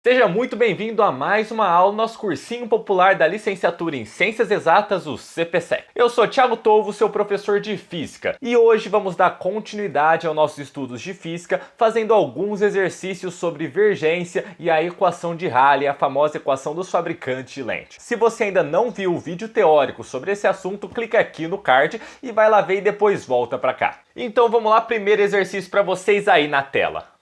Seja muito bem-vindo a mais uma aula do nosso cursinho popular da licenciatura em Ciências Exatas, o CPSEC. Eu sou Thiago Tovo, seu professor de Física, e hoje vamos dar continuidade aos nossos estudos de Física, fazendo alguns exercícios sobre vergência e a equação de Rayleigh, a famosa equação dos fabricantes de lente. Se você ainda não viu o vídeo teórico sobre esse assunto, clica aqui no card e vai lá ver e depois volta para cá. Então vamos lá, primeiro exercício para vocês aí na tela.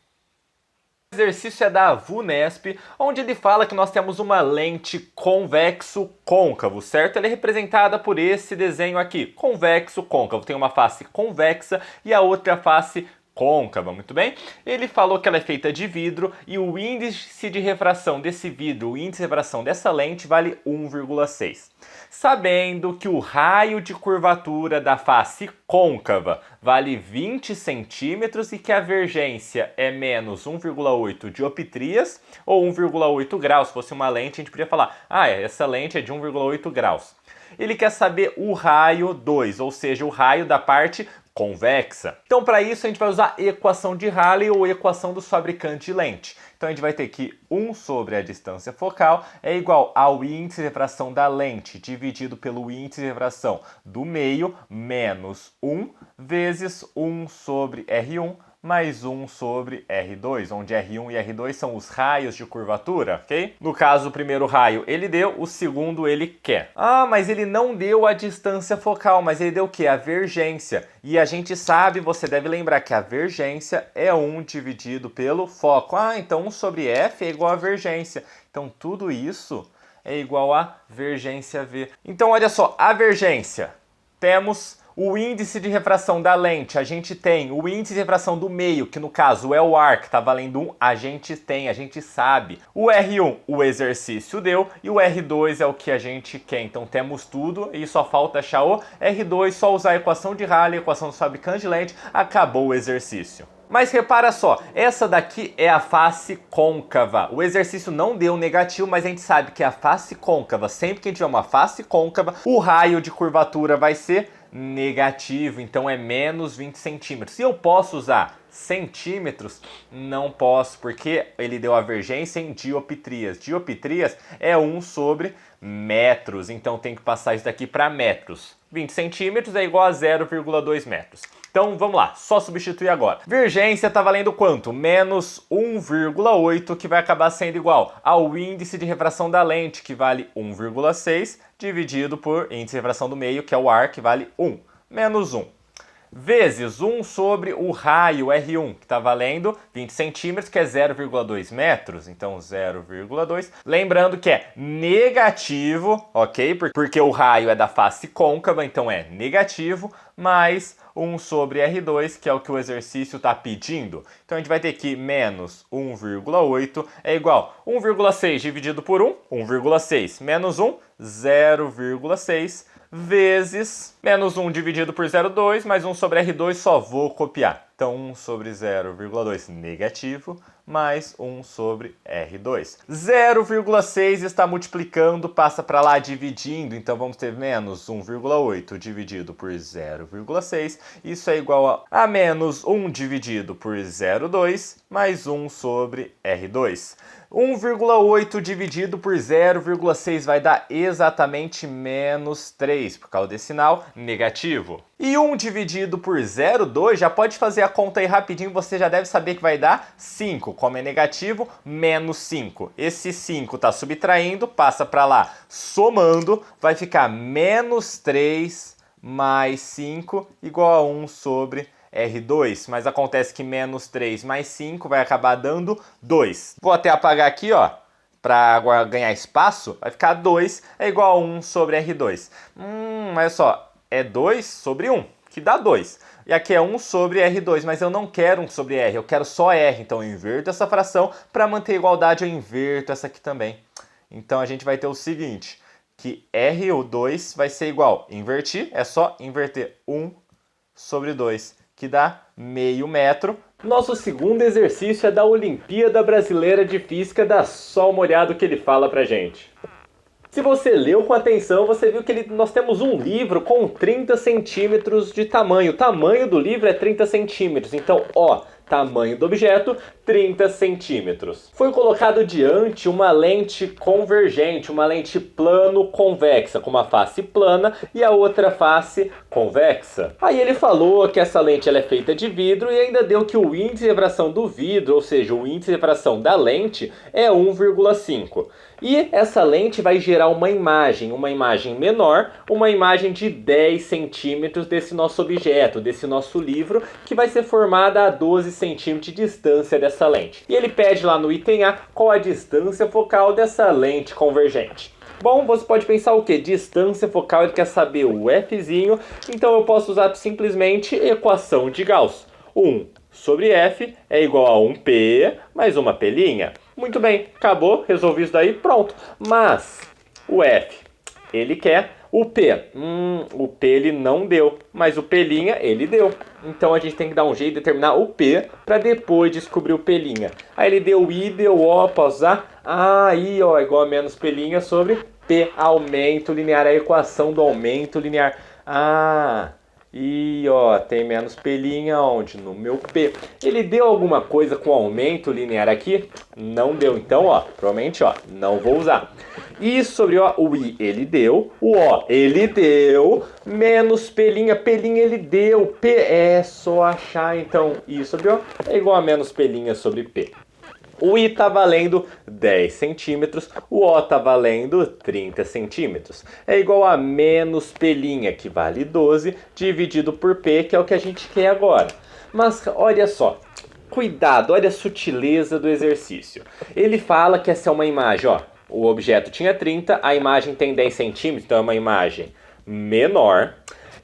O exercício é da VUNESP, onde ele fala que nós temos uma lente convexo-côncavo, certo? Ela é representada por esse desenho aqui, convexo-côncavo. Tem uma face convexa e a outra face côncava, muito bem? Ele falou que ela é feita de vidro e o índice de refração desse vidro, o índice de refração dessa lente vale 1,6. Sabendo que o raio de curvatura da face côncava vale 20 centímetros e que a vergência é menos 1,8 dioptrias ou 1,8 graus. Se fosse uma lente, a gente podia falar, essa lente é de 1,8 graus. Ele quer saber o raio 2, ou seja, o raio da parte convexa. Então, para isso, a gente vai usar a equação de Rayleigh ou equação dos fabricantes de lente. Então, a gente vai ter que 1 sobre a distância focal é igual ao índice de refração da lente dividido pelo índice de refração do meio menos 1 vezes 1 sobre R1 mais 1 sobre R2, onde R1 e R2 são os raios de curvatura, ok? No caso, o primeiro raio ele deu, o segundo ele quer. Mas ele não deu a distância focal, mas ele deu o quê? A vergência. E a gente sabe, você deve lembrar que a vergência é 1 dividido pelo foco. Então 1 sobre F é igual a vergência. Então tudo isso é igual a vergência V. Então olha só, a vergência, temos o índice de refração da lente, a gente tem o índice de refração do meio, que no caso é o ar, que está valendo 1, a gente sabe. O R1, o exercício deu, e o R2 é o que a gente quer. Então temos tudo e só falta achar o R2, só usar a equação de Rayleigh, a equação dos fabricantes de lente, acabou o exercício. Mas repara só, essa daqui é a face côncava. O exercício não deu negativo, mas a gente sabe que a face côncava, sempre que a gente tiver uma face côncava, o raio de curvatura vai ser negativo, então é menos 20 centímetros. E eu posso usar centímetros? Não posso, porque ele deu a vergência em dioptrias. Dioptrias é 1 sobre metros, então tem que passar isso daqui para metros. 20 centímetros é igual a 0,2 metros. Então vamos lá, só substituir agora. Vergência está valendo quanto? Menos 1,8, que vai acabar sendo igual ao índice de refração da lente, que vale 1,6, dividido por índice de refração do meio, que é o ar, que vale 1. Menos 1. Vezes 1 sobre o raio R1, que está valendo 20 centímetros, que é 0,2 metros, então 0,2. Lembrando que é negativo, ok? Porque o raio é da face côncava, então é negativo, mais 1 sobre R2, que é o que o exercício está pedindo. Então a gente vai ter que menos 1,8 é igual a 1,6 dividido por 1, 1,6 menos 1, 0,6. Vezes menos 1 dividido por 0,2, mais 1 sobre R2, só vou copiar. Então 1 sobre 0,2 negativo, mais 1 sobre R2. 0,6 está multiplicando, passa para lá dividindo, então vamos ter menos 1,8 dividido por 0,6. Isso é igual a menos 1 dividido por 0,2, mais 1 sobre R2. 1,8 dividido por 0,6 vai dar exatamente menos 3, por causa desse sinal negativo. E 1 dividido por 0,2, já pode fazer a conta aí rapidinho, você já deve saber que vai dar 5. Como é negativo, menos 5. Esse 5 está subtraindo, passa para lá somando, vai ficar menos 3 mais 5 igual a 1 sobre R2, mas acontece que menos 3 mais 5 vai acabar dando 2. Vou até apagar aqui, para ganhar espaço, vai ficar 2 é igual a 1 sobre R2. Olha só, é 2 sobre 1, que dá 2. E aqui é 1 sobre R2, mas eu não quero 1 sobre R, eu quero só R. Então eu inverto essa fração, para manter a igualdade eu inverto essa aqui também. Então a gente vai ter o seguinte, que R2 vai ser igual, invertir, é só inverter 1 sobre 2. Que dá meio metro. Nosso segundo exercício é da Olimpíada Brasileira de Física, dá só uma olhada no que ele fala pra gente. Se você leu com atenção, você viu que nós temos um livro com 30 centímetros de tamanho. O tamanho do livro é 30 centímetros. Então, Tamanho do objeto, 30 centímetros. Foi colocado diante uma lente convergente, uma lente plano-convexa, com uma face plana e a outra face convexa. Aí ele falou que essa lente ela é feita de vidro e ainda deu que o índice de refração do vidro, ou seja, o índice de refração da lente, é 1,5. E essa lente vai gerar uma imagem menor, uma imagem de 10 centímetros desse nosso objeto, desse nosso livro, que vai ser formada a 12 centímetros de distância dessa lente. E ele pede lá no item A qual a distância focal dessa lente convergente. Bom, você pode pensar o que? Distância focal, ele quer saber o Fzinho, então eu posso usar simplesmente equação de Gauss. 1 sobre F é igual a 1P mais uma P'linha. Muito bem, acabou, resolvi isso daí, pronto. Mas o F, ele quer o P. O P ele não deu, mas o P'linha ele deu. Então a gente tem que dar um jeito de determinar o P para depois descobrir o P'linha. Aí ele deu I, deu O, posso usar? I, ó, igual a menos P'linha sobre P. Aumento linear, a equação do aumento linear. E ó, tem menos P'linha onde? No meu P. Ele deu alguma coisa com aumento linear aqui? Não deu. Então, ó, provavelmente, ó, não vou usar. I sobre ó, o I ele deu, o O ele deu, menos P'linha, P'linha ele deu, P é só achar, então I sobre O é igual a menos P'linha sobre P. O I está valendo 10 centímetros, o O está valendo 30 centímetros. É igual a menos P'linha, que vale 12, dividido por P, que é o que a gente quer agora. Mas olha só, cuidado, olha a sutileza do exercício. Ele fala que essa é uma imagem, ó, o objeto tinha 30, a imagem tem 10 centímetros, então é uma imagem menor.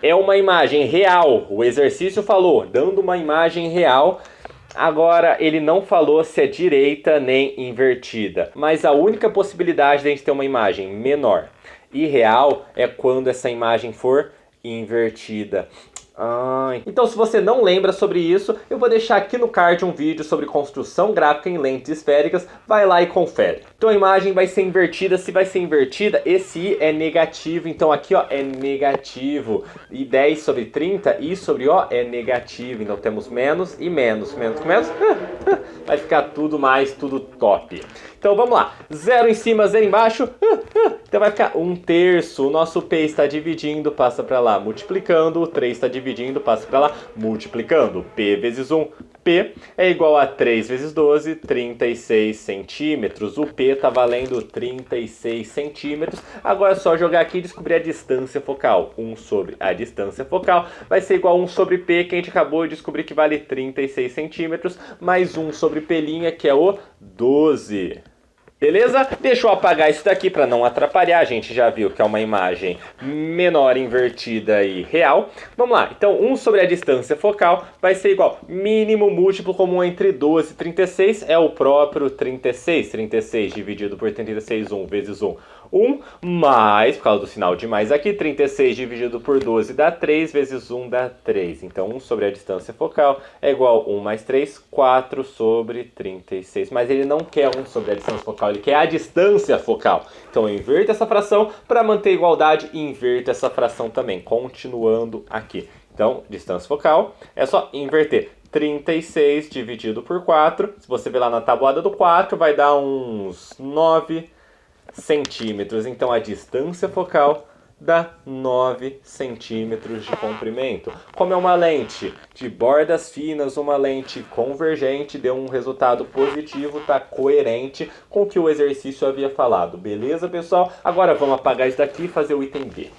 É uma imagem real, o exercício falou, dando uma imagem real. Agora, ele não falou se é direita nem invertida, mas a única possibilidade de a gente ter uma imagem menor e real é quando essa imagem for invertida. Então, se você não lembra sobre isso, eu vou deixar aqui no card um vídeo sobre construção gráfica em lentes esféricas. Vai lá e confere. Então a imagem vai ser invertida. Se vai ser invertida, esse I é negativo. Então aqui ó, é negativo. E 10 sobre 30, I sobre O é negativo. Então temos menos e menos. Menos com menos. Vai ficar tudo mais, tudo top. Então vamos lá. 0 em cima, 0 embaixo. Então vai ficar 1/3. O nosso P está dividindo, passa para lá, multiplicando. O 3 está dividindo, passa para lá, multiplicando. P vezes 1, P é igual a 3 vezes 12, 36 centímetros. O P está valendo 36 centímetros. Agora é só jogar aqui e descobrir a distância focal. 1 sobre a distância focal vai ser igual a 1 sobre P, que a gente acabou de descobrir que vale 36 centímetros, mais 1 sobre P'linha, que é o 12. Beleza? Deixa eu apagar isso daqui para não atrapalhar. A gente já viu que é uma imagem menor, invertida e real. Vamos lá. Então, 1 sobre a distância focal vai ser igual mínimo múltiplo comum entre 12 e 36. É o próprio 36. 36 dividido por 36, 1 vezes 1. 1 mais, por causa do sinal de mais aqui, 36 dividido por 12 dá 3, vezes 1 dá 3. Então, 1 sobre a distância focal é igual a 1 mais 3, 4 sobre 36. Mas ele não quer 1 sobre a distância focal, ele quer a distância focal. Então, eu inverto essa fração para manter a igualdade e inverto essa fração também, continuando aqui. Então, distância focal é só inverter. 36 dividido por 4, se você ver lá na tabuada do 4, vai dar uns 9 centímetros. Então a distância focal dá 9 centímetros de comprimento. Como é uma lente de bordas finas, uma lente convergente, deu um resultado positivo, está coerente com o que o exercício havia falado. Beleza, pessoal? Agora vamos apagar isso daqui e fazer o item B.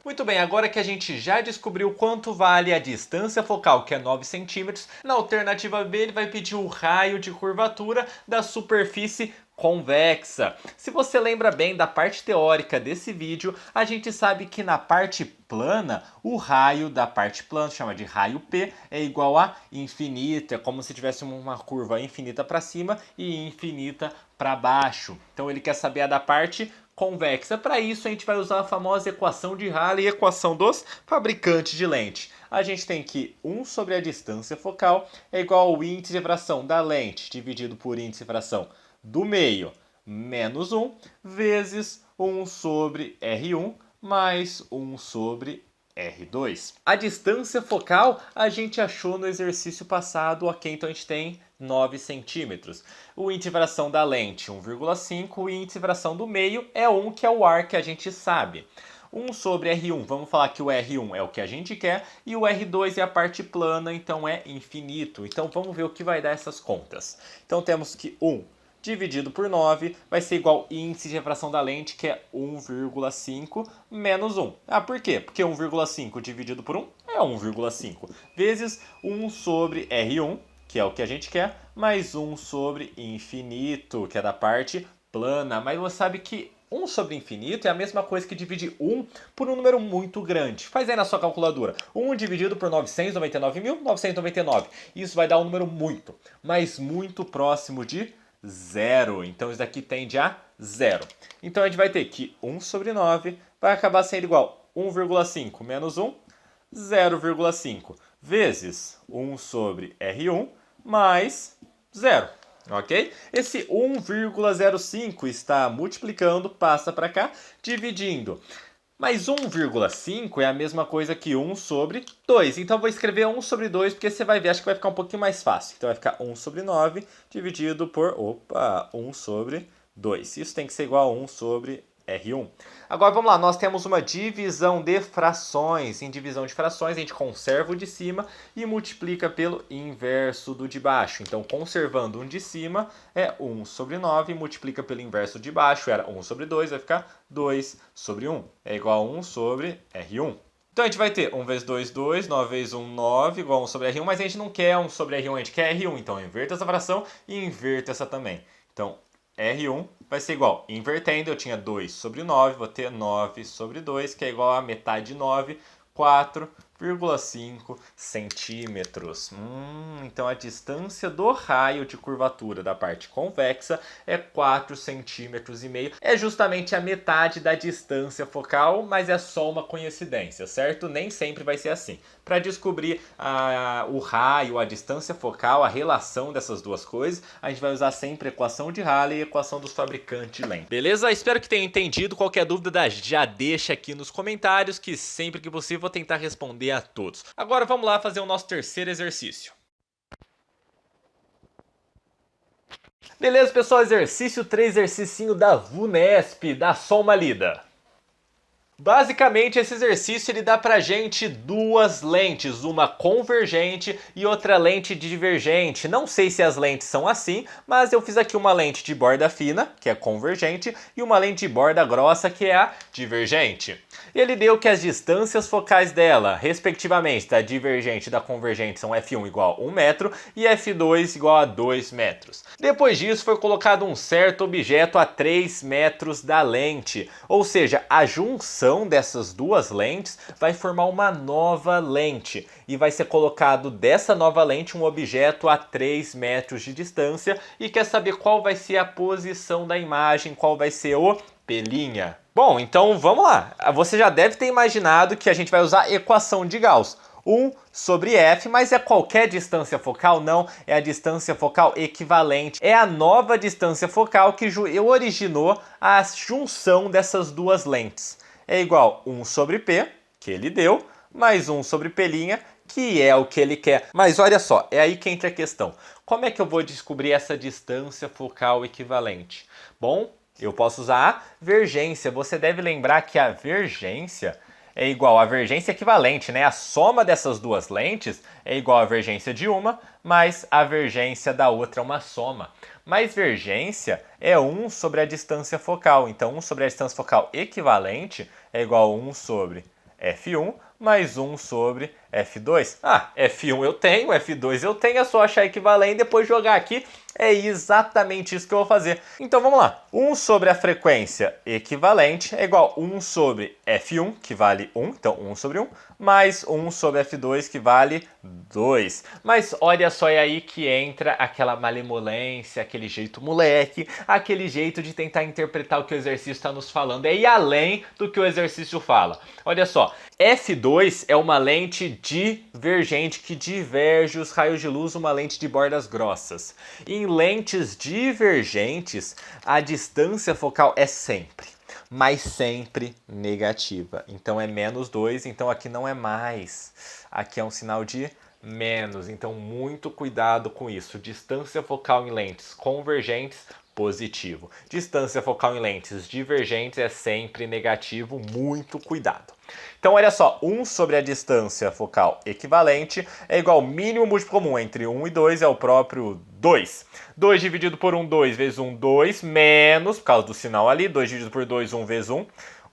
Muito bem, agora que a gente já descobriu quanto vale a distância focal, que é 9 centímetros, na alternativa B ele vai pedir o raio de curvatura da superfície convexa. Se você lembra bem da parte teórica desse vídeo, a gente sabe que na parte plana, o raio da parte plana, chama de raio P, é igual a infinito. É como se tivesse uma curva infinita para cima e infinita para baixo. Então ele quer saber a da parte convexa. Para isso a gente vai usar a famosa equação de Rayleigh, equação dos fabricantes de lente. A gente tem que 1 sobre a distância focal é igual ao índice de refração da lente dividido por índice de refração do meio menos 1 vezes 1 sobre R1 mais 1 sobre R2. A distância focal a gente achou no exercício passado, ok? Então a gente tem 9 centímetros. O índice de variação da lente, 1,5. O índice de variação do meio é 1, que é o ar que a gente sabe. 1 sobre R1, vamos falar que o R1 é o que a gente quer e o R2 é a parte plana, então é infinito. Então vamos ver o que vai dar essas contas. Então temos que 1 dividido por 9 vai ser igual ao índice de refração da lente, que é 1,5 menos 1. Ah, por quê? Porque 1,5 dividido por 1 é 1,5 vezes 1 sobre R1, que é o que a gente quer, mais 1 sobre infinito, que é da parte plana. Mas você sabe que 1 sobre infinito é a mesma coisa que dividir 1 por um número muito grande. Faz aí na sua calculadora. 1 dividido por 999.999. Isso vai dar um número muito, mas muito próximo de zero. Então isso daqui tende a zero. Então a gente vai ter que 1 sobre 9 vai acabar sendo igual a 1,5 menos 1, 0,5 vezes 1 sobre R1 mais 0. Ok? Esse 1,05 está multiplicando, passa para cá, dividindo. Mas 1,5 é a mesma coisa que 1 sobre 2. Então eu vou escrever 1 sobre 2, porque você vai ver, acho que vai ficar um pouquinho mais fácil. Então vai ficar 1 sobre 9 dividido por 1 sobre 2. Isso tem que ser igual a 1 sobre R1. Agora vamos lá, nós temos uma divisão de frações. Em divisão de frações, a gente conserva o de cima e multiplica pelo inverso do de baixo. Então, conservando um de cima é 1 sobre 9, multiplica pelo inverso de baixo, era 1 sobre 2, vai ficar 2 sobre 1. É igual a 1 sobre R1. Então a gente vai ter 1 vezes 2, 2, 9 vezes 1, 9, igual a 1 sobre R1, mas a gente não quer 1 sobre R1, a gente quer R1. Então, eu inverto essa fração e inverto essa também. Então, R1 vai ser igual, invertendo, eu tinha 2 sobre 9, vou ter 9 sobre 2, que é igual a metade de 9, 4,5 centímetros. Então a distância do raio de curvatura da parte convexa é 4,5 centímetros. É justamente a metade da distância focal, mas é só uma coincidência, certo? Nem sempre vai ser assim. Para descobrir o raio, a distância focal, a relação dessas duas coisas, a gente vai usar sempre a equação de Rayleigh e a equação dos fabricantes de lente. Beleza? Espero que tenha entendido. Qualquer dúvida já deixa aqui nos comentários, que sempre que possível vou tentar responder a todos. Agora vamos lá fazer o nosso terceiro exercício. Beleza, pessoal? Exercício 3, exercício da VUNESP. Dá só uma lida. Basicamente, esse exercício ele dá pra gente duas lentes, uma convergente e outra lente divergente. Não sei se as lentes são assim, mas eu fiz aqui uma lente de borda fina, que é convergente, e uma lente de borda grossa, que é a divergente. Ele deu que as distâncias focais dela, respectivamente, da divergente e da convergente, são f1 igual a 1 metro e f2 igual a 2 metros. Depois disso, foi colocado um certo objeto a 3 metros da lente, ou seja, a junção dessas duas lentes vai formar uma nova lente e vai ser colocado dessa nova lente um objeto a 3 metros de distância e quer saber qual vai ser a posição da imagem, qual vai ser o pelinha. Bom, então vamos lá. Você já deve ter imaginado que a gente vai usar a equação de Gauss. 1 sobre f, mas é qualquer distância focal? Não, é a distância focal equivalente. É a nova distância focal que originou a junção dessas duas lentes. É igual a 1 sobre p, que ele deu, mais 1 sobre pelinha, que é o que ele quer. Mas olha só, é aí que entra a questão. Como é que eu vou descobrir essa distância focal equivalente? Bom, eu posso usar a vergência. Você deve lembrar que a vergência é igual à vergência equivalente, né? A soma dessas duas lentes é igual à vergência de uma, mais a vergência da outra é uma soma. Mas vergência é 1 sobre a distância focal. Então, 1 sobre a distância focal equivalente é igual a 1 sobre f1 mais 1 sobre f2. Ah, f1 eu tenho, f2 eu tenho, é só achar equivalente e depois jogar aqui. É exatamente isso que eu vou fazer. Então vamos lá. 1 sobre a frequência equivalente é igual a 1 sobre f1, que vale 1, então 1 sobre 1, mais 1 sobre f2, que vale 2. Mas olha só, é aí que entra aquela malemolência, aquele jeito moleque, aquele jeito de tentar interpretar o que o exercício está nos falando. É ir além do que o exercício fala. Olha só, f2 é uma lente divergente que diverge os raios de luz, uma lente de bordas grossas. Em lentes divergentes, a distância focal é sempre mas sempre negativa. Então é menos 2, então aqui não é mais. Aqui é um sinal de menos, então muito cuidado com isso. Distância focal em lentes convergentes, positivo. Distância focal em lentes divergentes é sempre negativo, muito cuidado. Então olha só, 1 sobre a distância focal equivalente é igual ao mínimo múltiplo comum entre 1 e 2, é o próprio 2. 2 dividido por 1, 2 vezes 1, 2, menos, por causa do sinal ali, 2 dividido por 2, 1 vezes 1,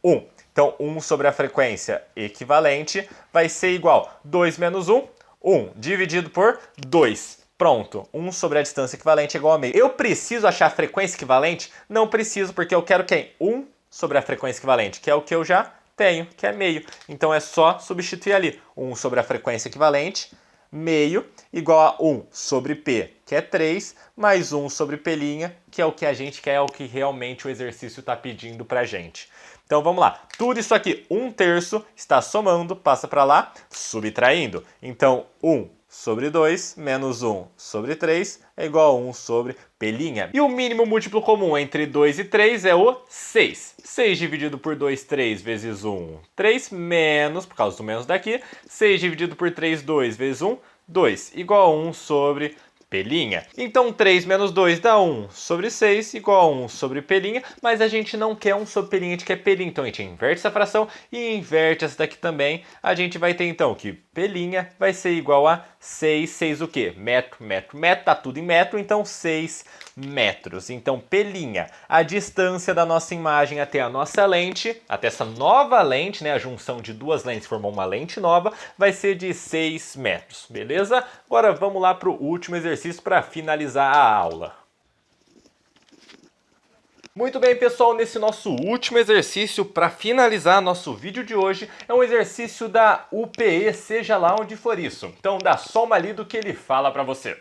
1. Então 1 sobre a frequência equivalente vai ser igual a 2 menos 1, 1 dividido por 2. Pronto, 1 sobre a distância equivalente é igual a meio. Eu preciso achar a frequência equivalente? Não preciso, porque eu quero quem? 1 sobre a frequência equivalente, que é o que eu já tenho, que é meio. Então é só substituir ali. 1 sobre a frequência equivalente, meio, igual a 1 sobre P, que é 3, mais 1 sobre P', que é o que a gente quer, é o que realmente o exercício está pedindo pra gente. Então vamos lá, tudo isso aqui, 1/3 está somando, passa para lá, subtraindo. Então 1 sobre 2 menos 1 sobre 3 é igual a 1 sobre P'. E o mínimo múltiplo comum entre 2 e 3 é o 6. 6 dividido por 2, 3 vezes 1, 3 menos, por causa do menos daqui, 6 dividido por 3, 2 vezes 1, 2, igual a 1 sobre P'. Então 3 menos 2 dá 1 sobre 6, igual a 1 sobre P', mas a gente não quer 1 sobre P', a gente quer P', então a gente inverte essa fração e inverte essa daqui também. A gente vai ter então que P' vai ser igual a 6, 6 o quê? Metro, metro, metro, tá tudo em metro, então 6 metros. Então P', a distância da nossa imagem até a nossa lente, até essa nova lente, né, a junção de duas lentes formou uma lente nova, vai ser de 6 metros, beleza? Agora vamos lá para o último exercício para finalizar a aula. Muito bem, pessoal, nesse nosso último exercício, para finalizar nosso vídeo de hoje, é um exercício da UPE, seja lá onde for isso. Então dá só uma lida do que ele fala para você.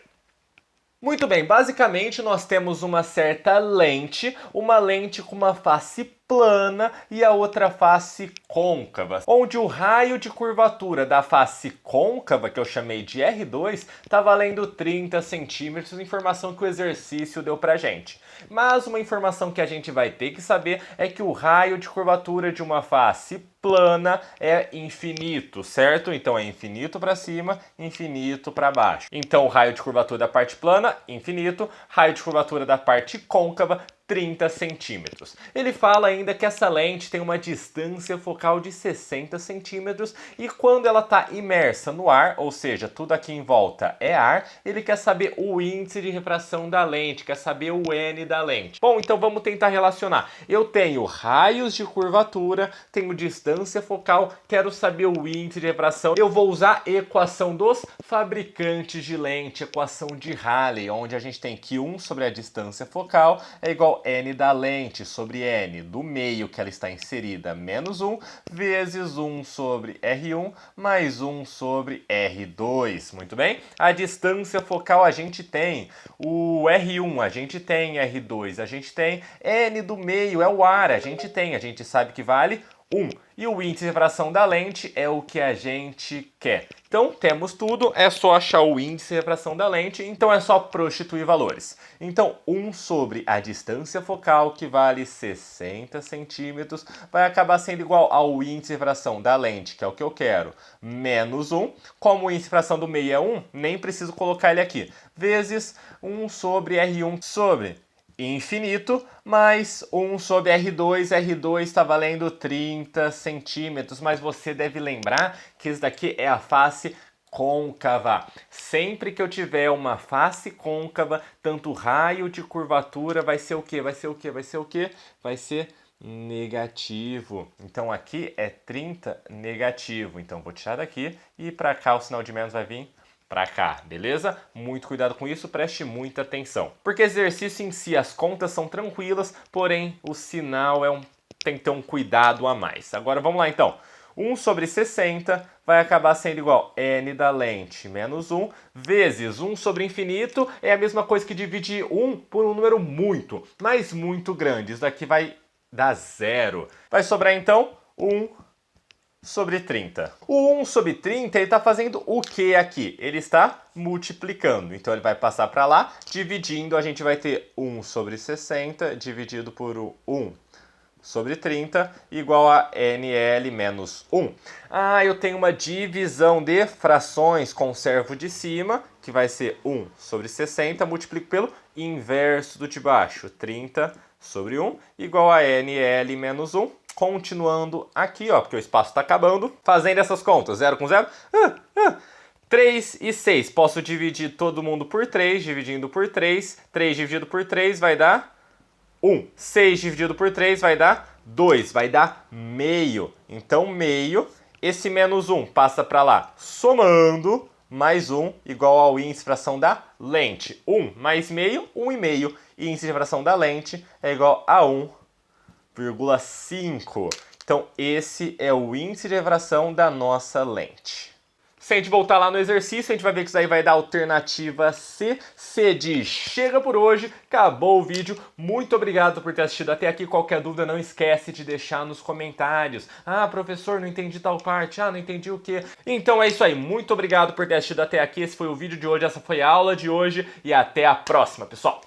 Muito bem, basicamente nós temos uma certa lente, uma lente com uma face plana e a outra face côncava, onde o raio de curvatura da face côncava, que eu chamei de R2, está valendo 30 centímetros, informação que o exercício deu pra gente. Mas uma informação que a gente vai ter que saber é que o raio de curvatura de uma face plana é infinito, certo? Então é infinito para cima, infinito para baixo. Então o raio de curvatura da parte plana, infinito, raio de curvatura da parte côncava, 30 centímetros. Ele fala ainda que essa lente tem uma distância focal de 60 centímetros e quando ela está imersa no ar, ou seja, tudo aqui em volta é ar, ele quer saber o índice de refração da lente, quer saber o N da lente. Bom, então vamos tentar relacionar. Eu tenho raios de curvatura, tenho distância focal, quero saber o índice de refração. Eu vou usar a equação dos fabricantes de lente, equação de Rayleigh, onde a gente tem que 1 sobre a distância focal é igual N da lente sobre N do meio que ela está inserida menos 1 vezes 1 sobre R1 mais 1 sobre R2. Muito bem? A distância focal a gente tem o R1, a gente tem R2, a gente tem N do meio, é o ar, a gente sabe que vale 1. E o índice de refração da lente é o que a gente quer. Então, temos tudo, é só achar o índice de refração da lente, então é só prostituir valores. Então, 1 sobre a distância focal, que vale 60 centímetros, vai acabar sendo igual ao índice de refração da lente, que é o que eu quero, menos 1. Como o índice de refração do meio é 1, nem preciso colocar ele aqui, vezes 1 sobre R1 sobre infinito, mais 1 sobre R2, R2 está valendo 30 centímetros, mas você deve lembrar que isso daqui é a face côncava. Sempre que eu tiver uma face côncava, tanto o raio de curvatura vai ser o quê? Vai ser o quê? Vai ser o quê? Vai ser negativo. Então aqui é 30 negativo. Então vou tirar daqui e para cá o sinal de menos vai vir para cá, beleza? Muito cuidado com isso, preste muita atenção. Porque exercício em si, as contas são tranquilas, porém o sinal tem que ter um cuidado a mais. Agora vamos lá então. 1 sobre 60 vai acabar sendo igual N da lente menos 1 vezes 1 sobre infinito é a mesma coisa que dividir 1 por um número muito, mas muito grande. Isso daqui vai dar 0. Vai sobrar então 1 sobre 30. O 1 sobre 30, ele está fazendo o que aqui? Ele está multiplicando. Então ele vai passar para lá, dividindo, a gente vai ter 1 sobre 60 dividido por 1 sobre 30 igual a NL menos 1. Ah, eu tenho uma divisão de frações, conservo de cima, que vai ser 1 sobre 60, multiplico pelo inverso do de baixo, 30 sobre 1, igual a NL menos 1. Continuando aqui, ó, porque o espaço está acabando. Fazendo essas contas, 0 com 0, 3 e 6. Posso dividir todo mundo por 3, dividindo por 3. 3 dividido por 3 vai dar 1. 6 dividido por 3 vai dar 2. Vai dar meio. Então, meio. Esse menos 1 passa para lá, somando, mais 1 igual ao índice de fração da lente. 1 mais meio, 1,5. Índice de fração da lente é igual a 1,5. Então, esse é o índice de refração da nossa lente. Se a gente voltar lá no exercício, a gente vai ver que isso aí vai dar alternativa C. C de chega por hoje, acabou o vídeo. Muito obrigado por ter assistido até aqui. Qualquer dúvida, não esquece de deixar nos comentários. Ah, professor, não entendi tal parte. Ah, não entendi o quê? Então é isso aí. Muito obrigado por ter assistido até aqui. Esse foi o vídeo de hoje, essa foi a aula de hoje. E até a próxima, pessoal.